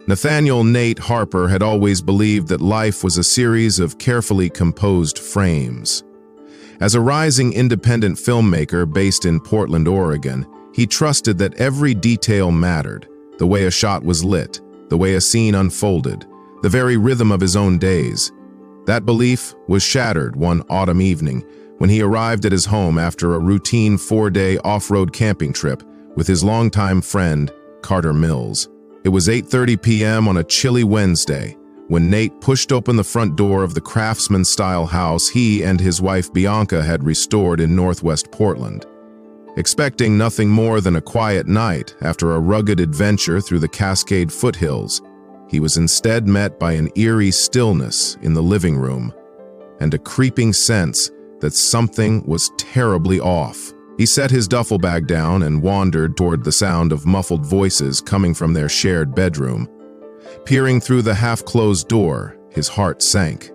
Nathaniel Nate Harper had always believed that life was a series of carefully composed frames. As a rising independent filmmaker based in Portland, Oregon, he trusted that every detail mattered: the way a shot was lit, the way a scene unfolded, the very rhythm of his own days. That belief was shattered one autumn evening when he arrived at his home after a routine 4-day off-road camping trip with his longtime friend, Carter Mills. It was 8:30 p.m. on a chilly Wednesday when Nate pushed open the front door of the craftsman-style house he and his wife Bianca had restored in northwest Portland. Expecting nothing more than a quiet night after a rugged adventure through the Cascade foothills, he was instead met by an eerie stillness in the living room and a creeping sense that something was terribly off. He set his duffel bag down and wandered toward the sound of muffled voices coming from their shared bedroom. Peering through the half-closed door, his heart sank.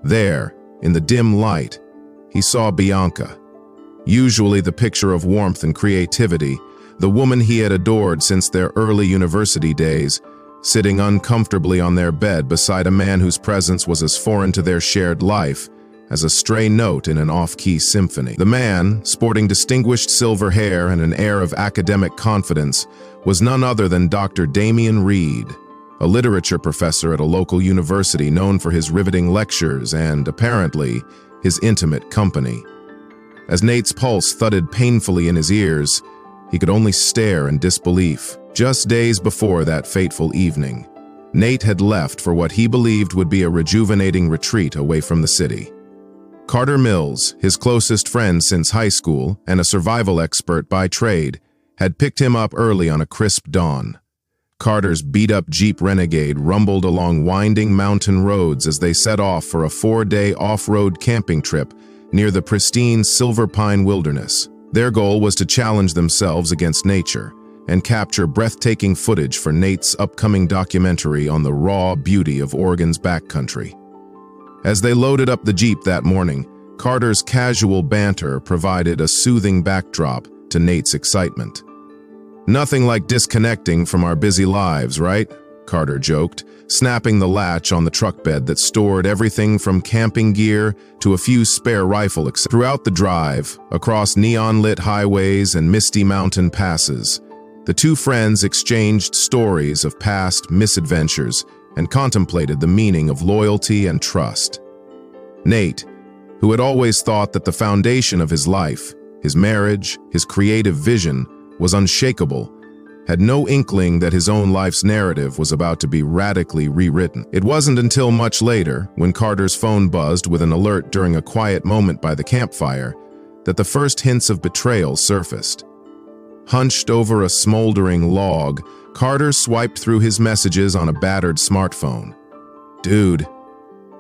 There, in the dim light, he saw Bianca. Usually the picture of warmth and creativity, the woman he had adored since their early university days, sitting uncomfortably on their bed beside a man whose presence was as foreign to their shared life as a stray note in an off-key symphony. The man, sporting distinguished silver hair and an air of academic confidence, was none other than Dr. Damian Reed, a literature professor at a local university known for his riveting lectures and, apparently, his intimate company. As Nate's pulse thudded painfully in his ears, he could only stare in disbelief. Just days before that fateful evening, Nate had left for what he believed would be a rejuvenating retreat away from the city. Carter Mills, his closest friend since high school and a survival expert by trade, had picked him up early on a crisp dawn. Carter's beat-up Jeep Renegade rumbled along winding mountain roads as they set off for a 4-day off-road camping trip near the pristine Silver Pine Wilderness. Their goal was to challenge themselves against nature and capture breathtaking footage for Nate's upcoming documentary on the raw beauty of Oregon's backcountry. As they loaded up the Jeep that morning, Carter's casual banter provided a soothing backdrop to Nate's excitement. "Nothing like disconnecting from our busy lives, right?" Carter joked, snapping the latch on the truck bed that stored everything from camping gear to a few spare rifle accessories. Throughout the drive, across neon-lit highways and misty mountain passes, the two friends exchanged stories of past misadventures and contemplated the meaning of loyalty and trust. Nate, who had always thought that the foundation of his life, his marriage, his creative vision, was unshakable, had no inkling that his own life's narrative was about to be radically rewritten. It wasn't until much later, when Carter's phone buzzed with an alert during a quiet moment by the campfire, that the first hints of betrayal surfaced. Hunched over a smoldering log, Carter swiped through his messages on a battered smartphone. "Dude,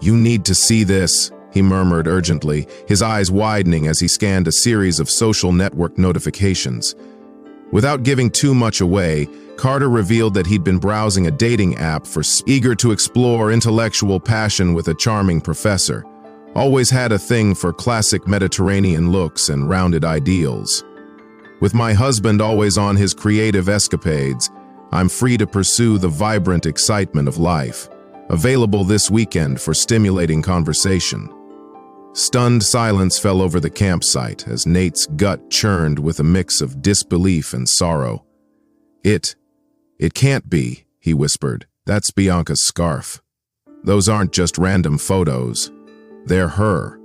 you need to see this," he murmured urgently, his eyes widening as he scanned a series of social network notifications. Without giving too much away, Carter revealed that he'd been browsing a dating app eager to explore intellectual passion with a charming professor. Always had a thing for classic Mediterranean looks and rounded ideals. "With my husband always on his creative escapades, I'm free to pursue the vibrant excitement of life. Available this weekend for stimulating conversation." Stunned silence fell over the campsite as Nate's gut churned with a mix of disbelief and sorrow. It can't be," he whispered. "That's Bianca's scarf. Those aren't just random photos. They're her."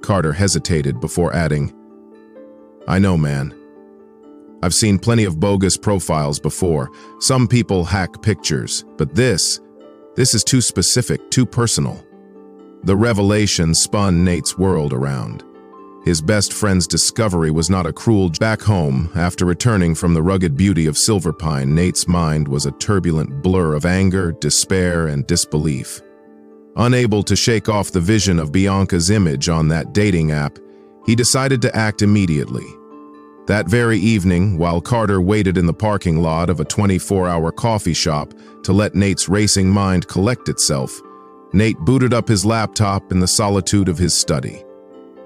Carter hesitated before adding, "I know, man. I've seen plenty of bogus profiles before. Some people hack pictures, but this is too specific, too personal." The revelation spun Nate's world around. His best friend's discovery was not a cruel. Back home, after returning from the rugged beauty of Silver Pine, Nate's mind was a turbulent blur of anger, despair, and disbelief. Unable to shake off the vision of Bianca's image on that dating app, he decided to act immediately. That very evening, while Carter waited in the parking lot of a 24-hour coffee shop to let Nate's racing mind collect itself, Nate booted up his laptop in the solitude of his study.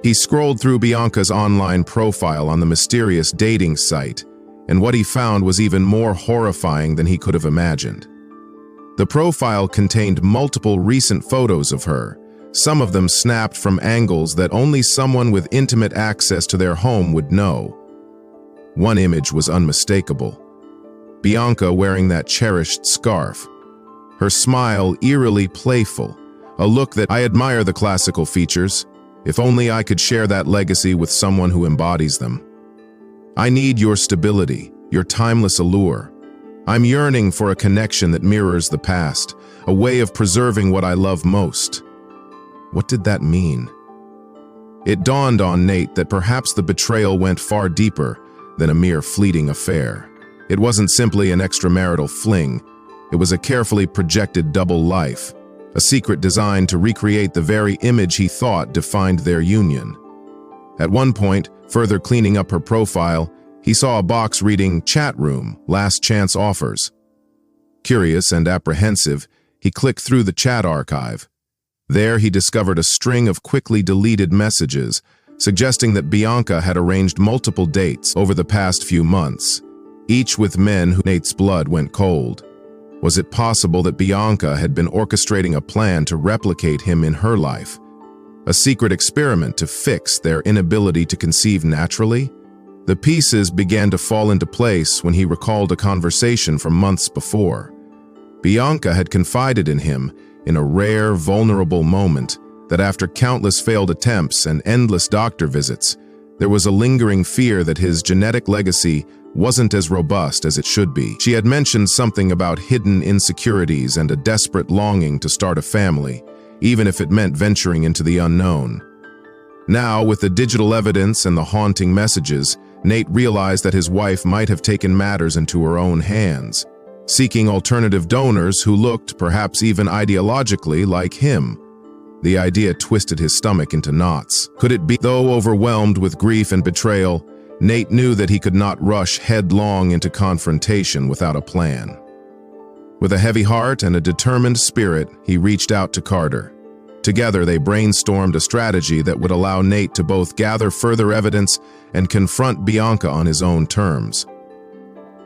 He scrolled through Bianca's online profile on the mysterious dating site, and what he found was even more horrifying than he could have imagined. The profile contained multiple recent photos of her, some of them snapped from angles that only someone with intimate access to their home would know. One image was unmistakable. Bianca wearing that cherished scarf. Her smile eerily playful, a look that I admire the classical features. If only I could share that legacy with someone who embodies them. I need your stability, your timeless allure. I'm yearning for a connection that mirrors the past, a way of preserving what I love most. What did that mean? It dawned on Nate that perhaps the betrayal went far deeper than a mere fleeting affair. It wasn't simply an extramarital fling. It was a carefully projected double life, a secret designed to recreate the very image he thought defined their union. At one point, further cleaning up her profile, he saw a box reading "Chat Room, Last Chance Offers." Curious and apprehensive, he clicked through the chat archive. There he discovered a string of quickly deleted messages, suggesting that Bianca had arranged multiple dates over the past few months, each with men who Nate's blood went cold. Was it possible that Bianca had been orchestrating a plan to replicate him in her life? A secret experiment to fix their inability to conceive naturally? The pieces began to fall into place when he recalled a conversation from months before. Bianca had confided in him, in a rare, vulnerable moment, that after countless failed attempts and endless doctor visits, there was a lingering fear that his genetic legacy wasn't as robust as it should be. She had mentioned something about hidden insecurities and a desperate longing to start a family, even if it meant venturing into the unknown. Now, with the digital evidence and the haunting messages, Nate realized that his wife might have taken matters into her own hands, seeking alternative donors who looked, perhaps even ideologically, like him. The idea twisted his stomach into knots. Could it be? Though overwhelmed with grief and betrayal, Nate knew that he could not rush headlong into confrontation without a plan. With a heavy heart and a determined spirit, he reached out to Carter. Together, they brainstormed a strategy that would allow Nate to both gather further evidence and confront Bianca on his own terms.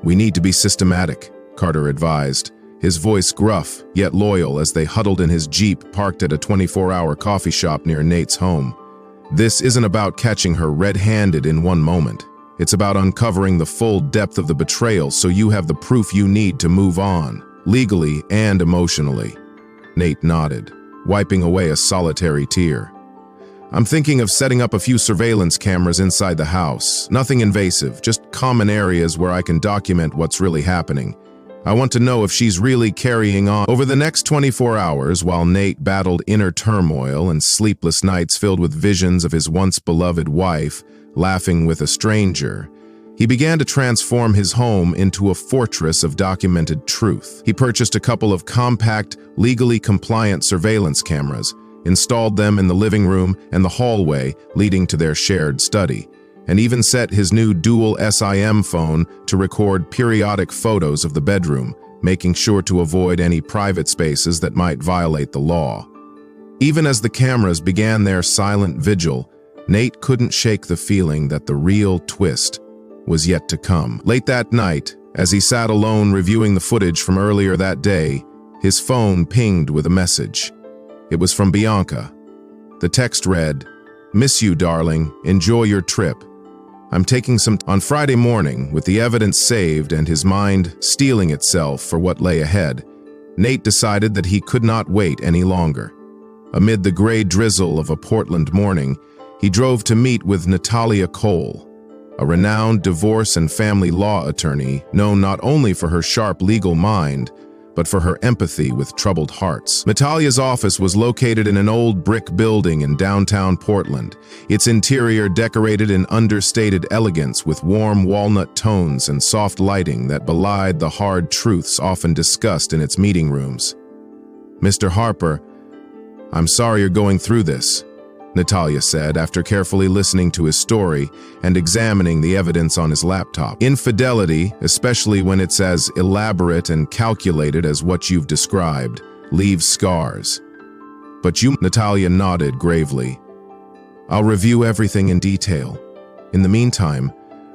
"We need to be systematic," Carter advised, his voice gruff yet loyal as they huddled in his Jeep parked at a 24-hour coffee shop near Nate's home. "This isn't about catching her red-handed in one moment. It's about uncovering the full depth of the betrayal so you have the proof you need to move on, legally and emotionally." Nate nodded, wiping away a solitary tear. "I'm thinking of setting up a few surveillance cameras inside the house. Nothing invasive, just common areas where I can document what's really happening. I want to know if she's really carrying on." Over the next 24 hours, while Nate battled inner turmoil and sleepless nights filled with visions of his once-beloved wife laughing with a stranger, he began to transform his home into a fortress of documented truth. He purchased a couple of compact, legally compliant surveillance cameras, installed them in the living room and the hallway leading to their shared study, and even set his new dual SIM phone to record periodic photos of the bedroom, making sure to avoid any private spaces that might violate the law. Even as the cameras began their silent vigil, Nate couldn't shake the feeling that the real twist was yet to come. Late that night, as he sat alone reviewing the footage from earlier that day, his phone pinged with a message. It was from Bianca. The text read, "Miss you, darling. Enjoy your trip. I'm taking some." On Friday morning, with the evidence saved and his mind steeling itself for what lay ahead, Nate decided that he could not wait any longer. Amid the gray drizzle of a Portland morning, he drove to meet with Natalia Cole, a renowned divorce and family law attorney known not only for her sharp legal mind, but for her empathy with troubled hearts. Natalia's office was located in an old brick building in downtown Portland, its interior decorated in understated elegance with warm walnut tones and soft lighting that belied the hard truths often discussed in its meeting rooms. "Mr. Harper, I'm sorry you're going through this," Natalia said after carefully listening to his story and examining the evidence on his laptop. "Infidelity, especially when it's as elaborate and calculated as what you've described, leaves scars. But you," Natalia nodded gravely. "I'll review everything in detail. In the meantime,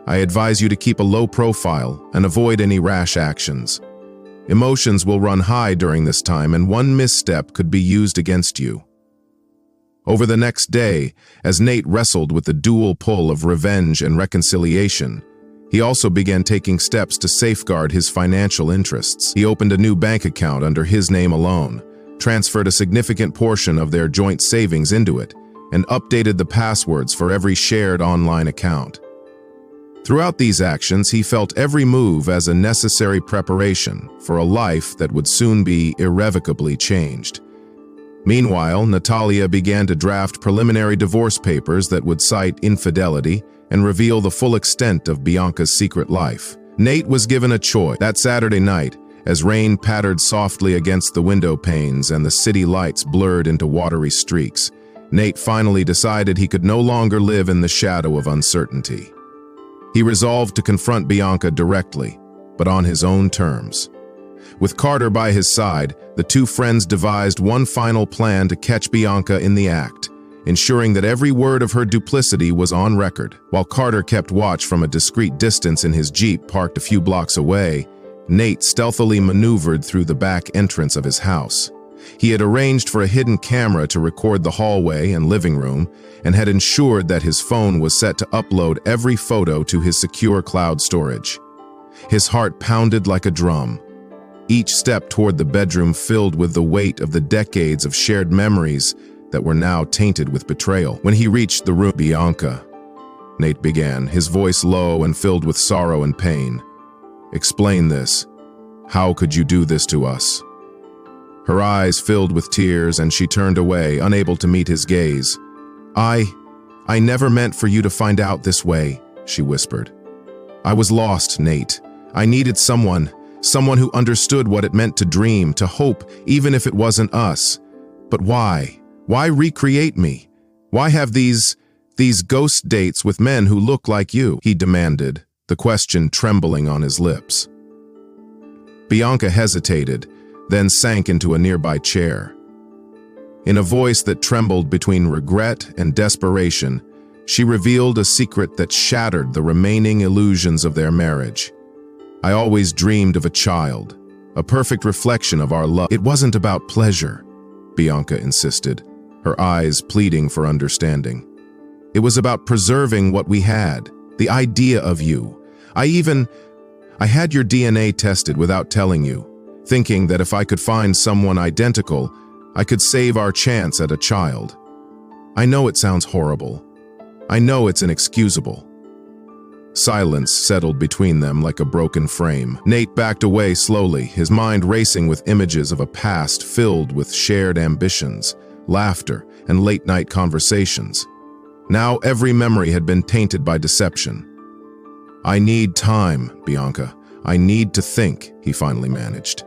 I advise you to keep a low profile and avoid any rash actions." Emotions will run high during this time, and one misstep could be used against you. Over the next day, as Nate wrestled with the dual pull of revenge and reconciliation, he also began taking steps to safeguard his financial interests. He opened a new bank account under his name alone, transferred a significant portion of their joint savings into it, and updated the passwords for every shared online account. Throughout these actions, he felt every move as a necessary preparation for a life that would soon be irrevocably changed. Meanwhile, Natalia began to draft preliminary divorce papers that would cite infidelity and reveal the full extent of Bianca's secret life. Nate was given a choice. That Saturday night, as rain pattered softly against the window panes and the city lights blurred into watery streaks, Nate finally decided he could no longer live in the shadow of uncertainty. He resolved to confront Bianca directly, but on his own terms. With Carter by his side, the two friends devised one final plan to catch Bianca in the act, ensuring that every word of her duplicity was on record. While Carter kept watch from a discreet distance in his Jeep parked a few blocks away, Nate stealthily maneuvered through the back entrance of his house. He had arranged for a hidden camera to record the hallway and living room, and had ensured that his phone was set to upload every photo to his secure cloud storage. His heart pounded like a drum, each step toward the bedroom filled with the weight of the decades of shared memories that were now tainted with betrayal. When he reached the room, "Bianca," Nate began, his voice low and filled with sorrow and pain. "Explain this. How could you do this to us?" Her eyes filled with tears, and she turned away, unable to meet his gaze. I never meant for you to find out this way," she whispered. "I was lost, Nate. I needed someone who understood what it meant to dream, to hope, even if it wasn't us. But why? Why recreate me? Why have these ghost dates with men who look like you?" he demanded, the question trembling on his lips. Bianca hesitated, then sank into a nearby chair. In a voice that trembled between regret and desperation, she revealed a secret that shattered the remaining illusions of their marriage. "I always dreamed of a child, a perfect reflection of our love." "It wasn't about pleasure," Bianca insisted, her eyes pleading for understanding. "It was about preserving what we had, the idea of you. I had your DNA tested without telling you, thinking that if I could find someone identical, I could save our chance at a child. I know it sounds horrible. I know it's inexcusable." Silence settled between them like a broken frame. Nate backed away slowly, his mind racing with images of a past filled with shared ambitions, laughter, and late-night conversations. Now every memory had been tainted by deception. "I need time, Bianca. I need to think," he finally managed.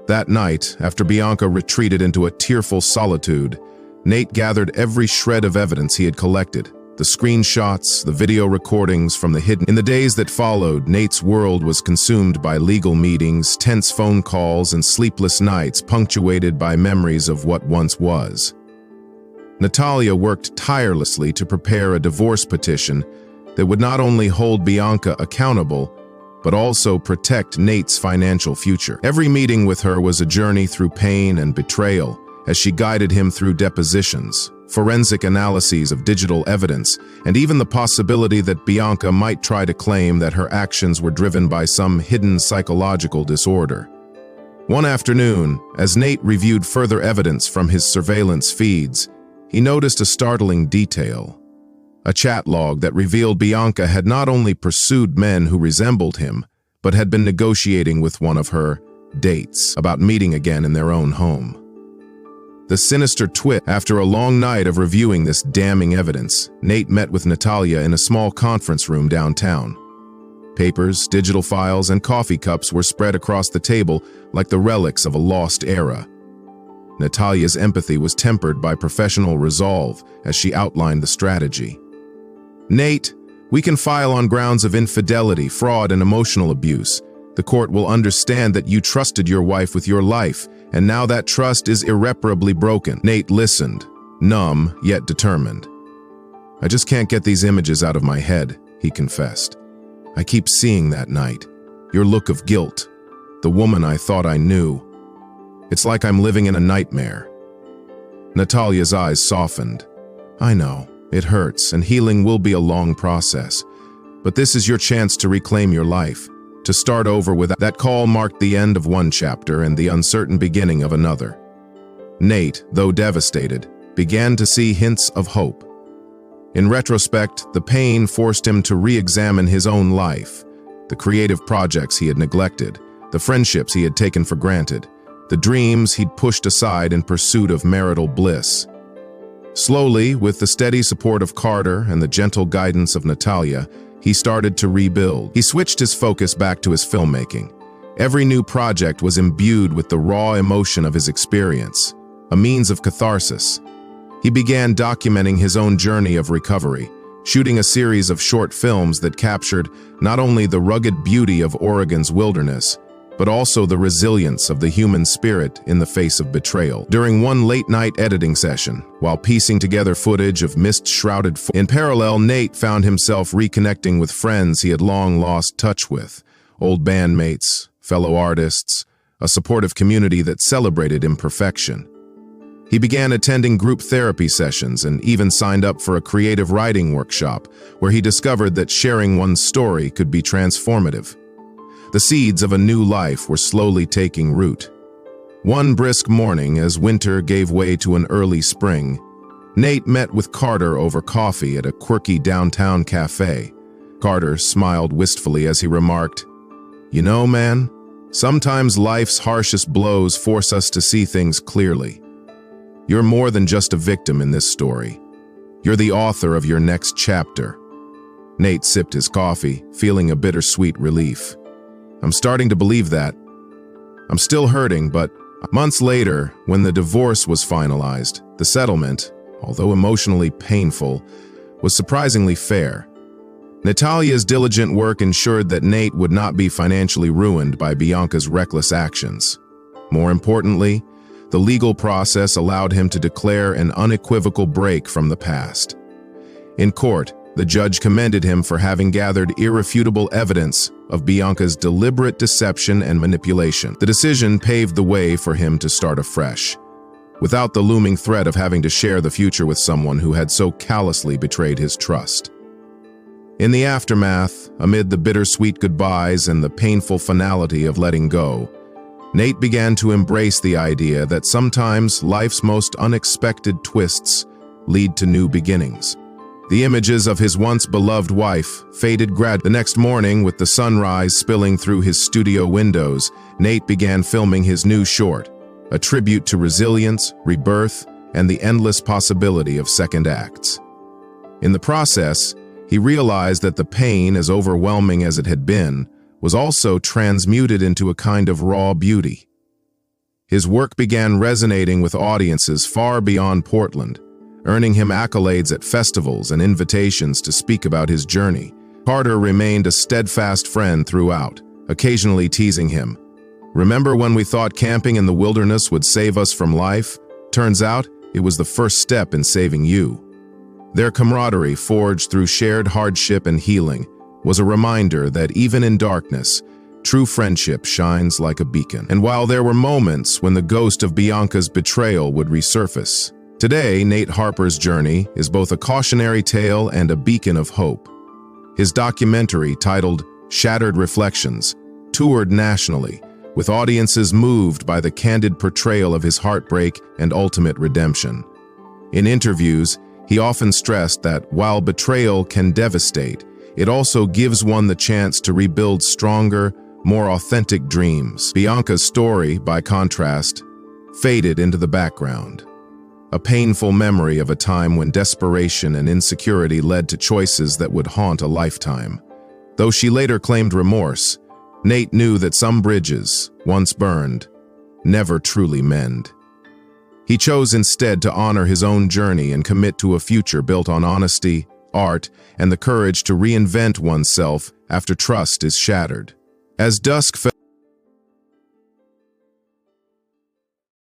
That night, after Bianca retreated into a tearful solitude, Nate gathered every shred of evidence he had collected, the screenshots, the video recordings from the hidden. In the days that followed, Nate's world was consumed by legal meetings, tense phone calls, and sleepless nights punctuated by memories of what once was. Natalia worked tirelessly to prepare a divorce petition that would not only hold Bianca accountable, but also protect Nate's financial future. Every meeting with her was a journey through pain and betrayal, as she guided him through depositions, forensic analyses of digital evidence, and even the possibility that Bianca might try to claim that her actions were driven by some hidden psychological disorder. One afternoon, as Nate reviewed further evidence from his surveillance feeds, he noticed a startling detail. A chat log that revealed Bianca had not only pursued men who resembled him, but had been negotiating with one of her dates about meeting again in their own home. The sinister twist. After a long night of reviewing this damning evidence, Nate met with Natalia in a small conference room downtown. Papers, digital files, and coffee cups were spread across the table like the relics of a lost era. Natalia's empathy was tempered by professional resolve as she outlined the strategy. "Nate, we can file on grounds of infidelity, fraud, and emotional abuse. The court will understand that you trusted your wife with your life, and now that trust is irreparably broken." Nate listened, numb yet determined. "I just can't get these images out of my head," he confessed. "I keep seeing that night, your look of guilt, the woman I thought I knew. It's like I'm living in a nightmare." Natalia's eyes softened. "I know, it hurts, and healing will be a long process. But this is your chance to reclaim your life, to start over with." That call marked the end of one chapter and the uncertain beginning of another. Nate, though devastated, began to see hints of hope. In retrospect, the pain forced him to re-examine his own life, the creative projects he had neglected, the friendships he had taken for granted, the dreams he'd pushed aside in pursuit of marital bliss. Slowly, with the steady support of Carter and the gentle guidance of Natalia, he started to rebuild. He switched his focus back to his filmmaking. Every new project was imbued with the raw emotion of his experience, a means of catharsis. He began documenting his own journey of recovery, shooting a series of short films that captured not only the rugged beauty of Oregon's wilderness, but also the resilience of the human spirit in the face of betrayal. During one late-night editing session, while piecing together footage of mist-shrouded in parallel, Nate found himself reconnecting with friends he had long lost touch with, old bandmates, fellow artists, a supportive community that celebrated imperfection. He began attending group therapy sessions and even signed up for a creative writing workshop, where he discovered that sharing one's story could be transformative. The seeds of a new life were slowly taking root. One brisk morning, as winter gave way to an early spring, Nate met with Carter over coffee at a quirky downtown cafe. Carter smiled wistfully as he remarked, "You know, man, sometimes life's harshest blows force us to see things clearly. You're more than just a victim in this story. You're the author of your next chapter." Nate sipped his coffee, feeling a bittersweet relief. "I'm starting to believe that. I'm still hurting, but..." Months later, when the divorce was finalized, the settlement, although emotionally painful, was surprisingly fair. Natalia's diligent work ensured that Nate would not be financially ruined by Bianca's reckless actions. More importantly, the legal process allowed him to declare an unequivocal break from the past. In court, the judge commended him for having gathered irrefutable evidence of Bianca's deliberate deception and manipulation. The decision paved the way for him to start afresh, without the looming threat of having to share the future with someone who had so callously betrayed his trust. In the aftermath, amid the bittersweet goodbyes and the painful finality of letting go, Nate began to embrace the idea that sometimes life's most unexpected twists lead to new beginnings. The images of his once beloved wife faded gradually. The next morning, with the sunrise spilling through his studio windows, Nate began filming his new short, a tribute to resilience, rebirth, and the endless possibility of second acts. In the process, he realized that the pain, as overwhelming as it had been, was also transmuted into a kind of raw beauty. His work began resonating with audiences far beyond Portland, earning him accolades at festivals and invitations to speak about his journey. Carter remained a steadfast friend throughout, occasionally teasing him. "Remember when we thought camping in the wilderness would save us from life? Turns out, it was the first step in saving you." Their camaraderie, forged through shared hardship and healing, was a reminder that even in darkness, true friendship shines like a beacon. And while there were moments when the ghost of Bianca's betrayal would resurface, today Nate Harper's journey is both a cautionary tale and a beacon of hope. His documentary, titled Shattered Reflections, toured nationally, with audiences moved by the candid portrayal of his heartbreak and ultimate redemption. In interviews, he often stressed that while betrayal can devastate, it also gives one the chance to rebuild stronger, more authentic dreams. Bianca's story, by contrast, faded into the background, a painful memory of a time when desperation and insecurity led to choices that would haunt a lifetime. Though she later claimed remorse, Nate knew that some bridges, once burned, never truly mend. He chose instead to honor his own journey and commit to a future built on honesty, art, and the courage to reinvent oneself after trust is shattered. As dusk fell,